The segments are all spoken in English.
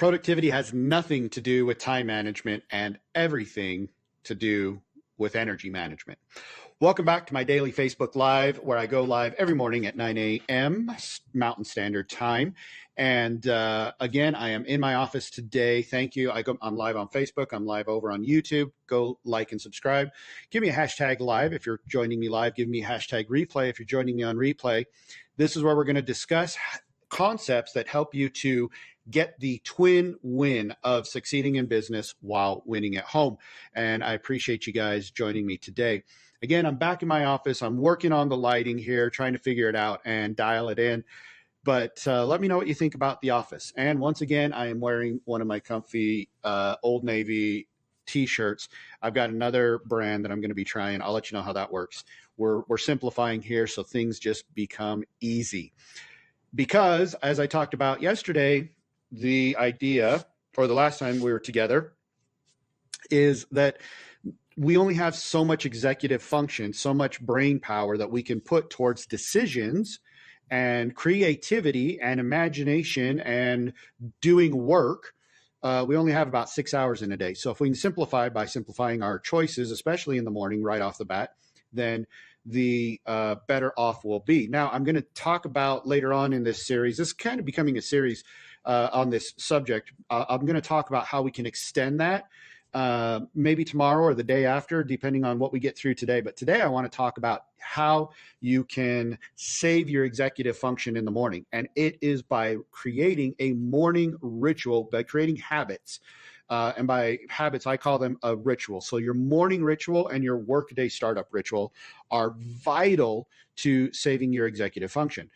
Productivity has nothing to do with time management and everything to do with energy management. Welcome back to my daily Facebook Live, where I go live every morning at 9 a.m. Mountain Standard Time. And again, I am in my office today. Thank you. I'm live on Facebook. I'm live over on YouTube. Go like and subscribe. Give me a hashtag live if you're joining me live. Give me a hashtag replay if you're joining me on replay. This is where we're going to discuss concepts that help you to get the twin win of succeeding in business while winning at home. And I appreciate you guys joining me today. Again, I'm back in my office. I'm working on the lighting here, trying to figure it out and dial it in. But let me know what you think about the office. And once again, I am wearing one of my comfy Old Navy t-shirts. I've got another brand that I'm going to be trying. I'll let you know how that works. We're simplifying here so things just become easy. Because as I talked about yesterday, the idea, or the last time we were together, is that we only have so much executive function, so much brain power that we can put towards decisions and creativity and imagination and doing work. We only have about 6 hours in a day. So if we can simplify by simplifying our choices, especially in the morning right off the bat, then the better off we'll be. Now, I'm going to talk about later on in this series, this is kind of becoming a series on this subject. I'm going to talk about how we can extend that maybe tomorrow or the day after, depending on what we get through today. But today I want to talk about how you can save your executive function in the morning. And it is by creating a morning ritual, by creating habits. And by habits, I call them a ritual. So your morning ritual and your workday startup ritual are vital to saving your executive function.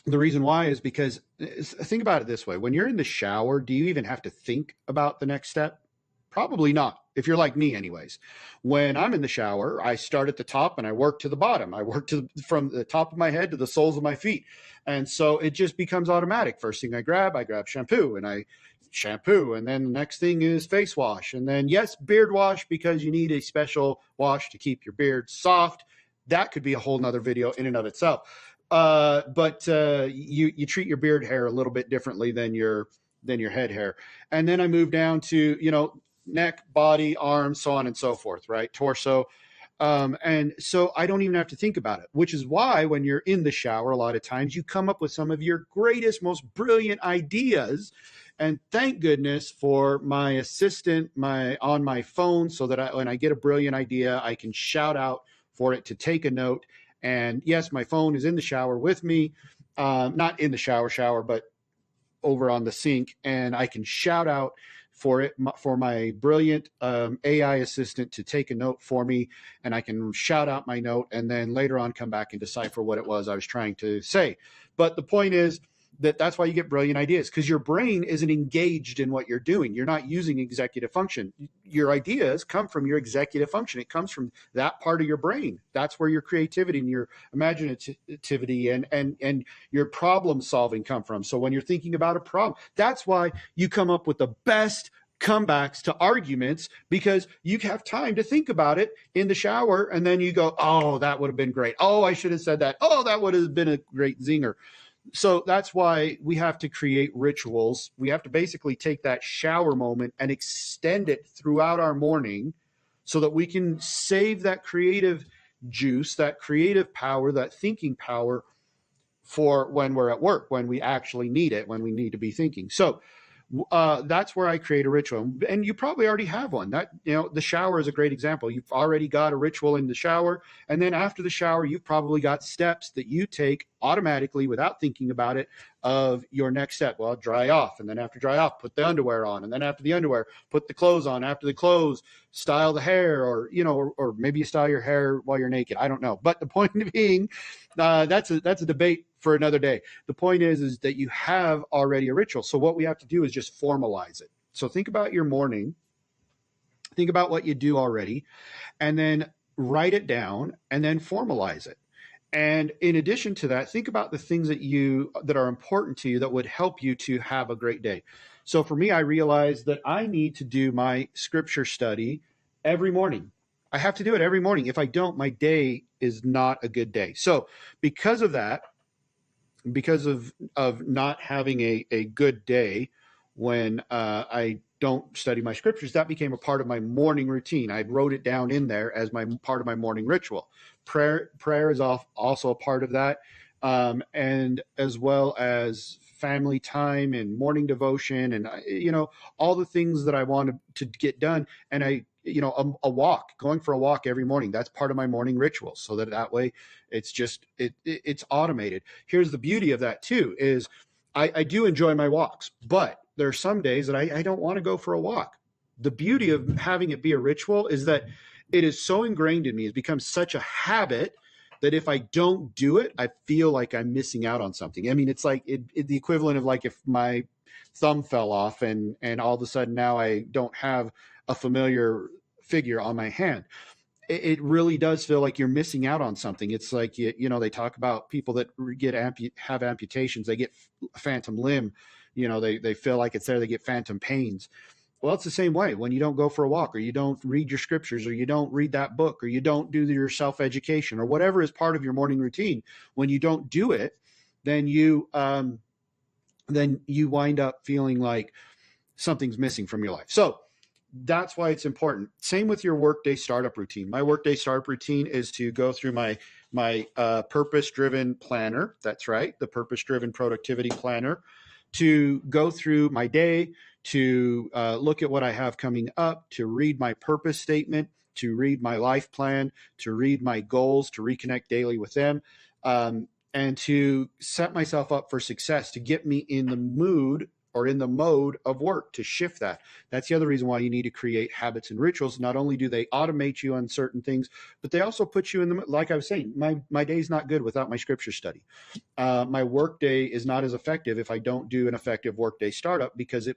The reason why is because, think about it this way. When you're in the shower, do you even have to think about the next step? Probably not, if you're like me anyways. When I'm in the shower, I start at the top and I work to the bottom. I work from the top of my head to the soles of my feet. And so it just becomes automatic. First thing I grab shampoo, and I shampoo. And then the next thing is face wash. And then, yes, beard wash, because you need a special wash to keep your beard soft. That could be a whole nother video in and of itself. But you treat your beard hair a little bit differently than your head hair. And then I move down to, neck, body, arms, so on and so forth, right? Torso. And so I don't even have to think about it, which is why when you're in the shower, a lot of times you come up with some of your greatest, most brilliant ideas. And thank goodness for my assistant, on my phone, so that when I get a brilliant idea, I can shout out for it to take a note. And yes, my phone is in the shower with me, not in the shower, but over on the sink. And I can shout out for my brilliant AI assistant to take a note for me. And I can shout out my note and then later on come back and decipher what it was I was trying to say. But the point is that's why you get brilliant ideas, because your brain isn't engaged in what you're doing. You're not using executive function. Your ideas come from your executive function. It comes from that part of your brain. That's where your creativity and your imaginativity and your problem solving come from. So when you're thinking about a problem, that's why you come up with the best comebacks to arguments, because you have time to think about it in the shower. And then you go, oh, that would have been great. Oh, I should have said that. Oh, that would have been a great zinger. So that's why we have to create rituals. We have to basically take that shower moment and extend it throughout our morning so that we can save that creative juice, that creative power, that thinking power for when we're at work, when we actually need it, when we need to be thinking. So that's where I create a ritual. And you probably already have one. The shower is a great example. You've already got a ritual in the shower. And then after the shower, you've probably got steps that you take automatically without thinking about it of your next step. Well, dry off. And then after dry off, put the underwear on. And then after the underwear, put the clothes on. After the clothes, style the hair, or maybe you style your hair while you're naked. I don't know. But the point being, that's a debate for another day. The point is that you have already a ritual. So what we have to do is just formalize it. So think about your morning, think about what you do already, and then write it down and then formalize it. And in addition to that, think about the things that are important to you that would help you to have a great day. So for me, I realized that I need to do my scripture study every morning. I have to do it every morning. If I don't, my day is not a good day. So because of that, because of not having a good day when I don't study my scriptures, that became a part of my morning routine. I wrote it down in there as my part of my morning ritual. Prayer is also a part of that, and as well as family time and morning devotion, and all the things that I wanted to get done. And a walk, going for a walk every morning, that's part of my morning ritual, so that way it's just it's automated. Here's the beauty of that too, is I do enjoy my walks, but there are some days that I don't want to go for a walk. The beauty of having it be a ritual is that it is so ingrained in me, it's become such a habit that if I don't do it, I feel like I'm missing out on something. I mean, it's like the equivalent of like if my thumb fell off and all of a sudden now I don't have a familiar figure on my hand. It really does feel like you're missing out on something. It's like, they talk about people that have amputations, they get phantom limb, they feel like it's there, they get phantom pains. Well, it's the same way when you don't go for a walk, or you don't read your scriptures, or you don't read that book, or you don't do your self-education, or whatever is part of your morning routine. When you don't do it, then you wind up feeling like something's missing from your life. So that's why it's important. Same with your workday startup routine. My workday startup routine is to go through my purpose-driven planner. That's right, the purpose-driven productivity planner, to go through my day, to look at what I have coming up, to read my purpose statement, to read my life plan, to read my goals, to reconnect daily with them, and to set myself up for success, to get me in the mood or in the mode of work, to shift that. That's the other reason why you need to create habits and rituals. Not only do they automate you on certain things, but they also put you in the, like I was saying, my day's not good without my scripture study. My work day is not as effective if I don't do an effective workday startup, because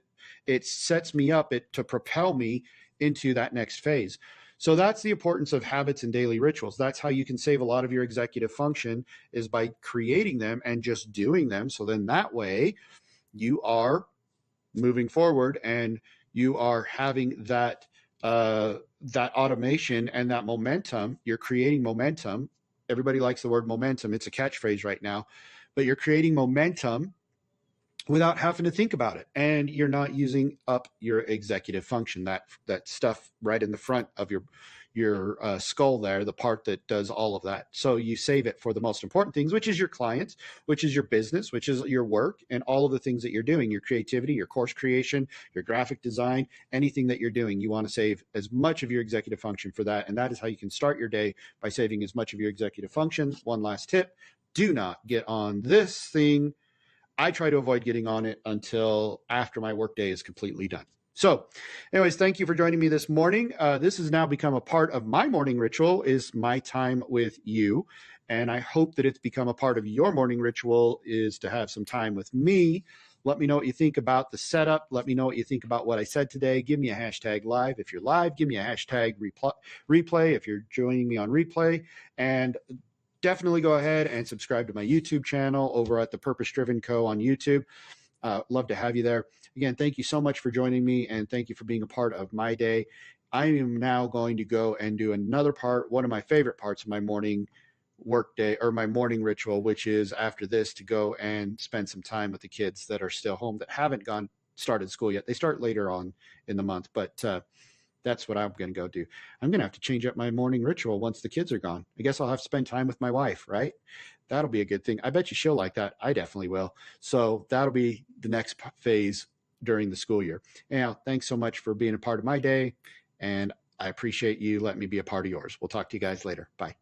it sets me up to propel me into that next phase. So that's the importance of habits and daily rituals. That's how you can save a lot of your executive function, is by creating them and just doing them. So then that way you are moving forward and you are having that automation and that momentum. You're creating momentum. Everybody likes the word momentum. It's a catchphrase right now, but you're creating momentum without having to think about it. And you're not using up your executive function, that stuff right in the front of your skull there, the part that does all of that. So you save it for the most important things, which is your clients, which is your business, which is your work, and all of the things that you're doing, your creativity, your course creation, your graphic design, anything that you're doing. You want to save as much of your executive function for that. And that is how you can start your day, by saving as much of your executive function. One last tip: do not get on this thing. I try to avoid getting on it until after my workday is completely done. So anyways, thank you for joining me this morning. This has now become a part of my morning ritual, is my time with you. And I hope that it's become a part of your morning ritual, is to have some time with me. Let me know what you think about the setup. Let me know what you think about what I said today. Give me a hashtag live. If you're live, give me a hashtag replay if you're joining me on replay. And definitely go ahead and subscribe to my YouTube channel over at the Purpose Driven Co. on YouTube. Love to have you there. Again, thank you so much for joining me, and thank you for being a part of my day. I am now going to go and do another part, one of my favorite parts of my morning workday, or my morning ritual, which is after this, to go and spend some time with the kids that are still home, that haven't started school yet. They start later on in the month, but that's what I'm going to go do. I'm going to have to change up my morning ritual once the kids are gone. I guess I'll have to spend time with my wife, right? That'll be a good thing. I bet you she'll like that. I definitely will. So that'll be the next phase during the school year. Anyhow, thanks so much for being a part of my day, and I appreciate you letting me be a part of yours. We'll talk to you guys later. Bye.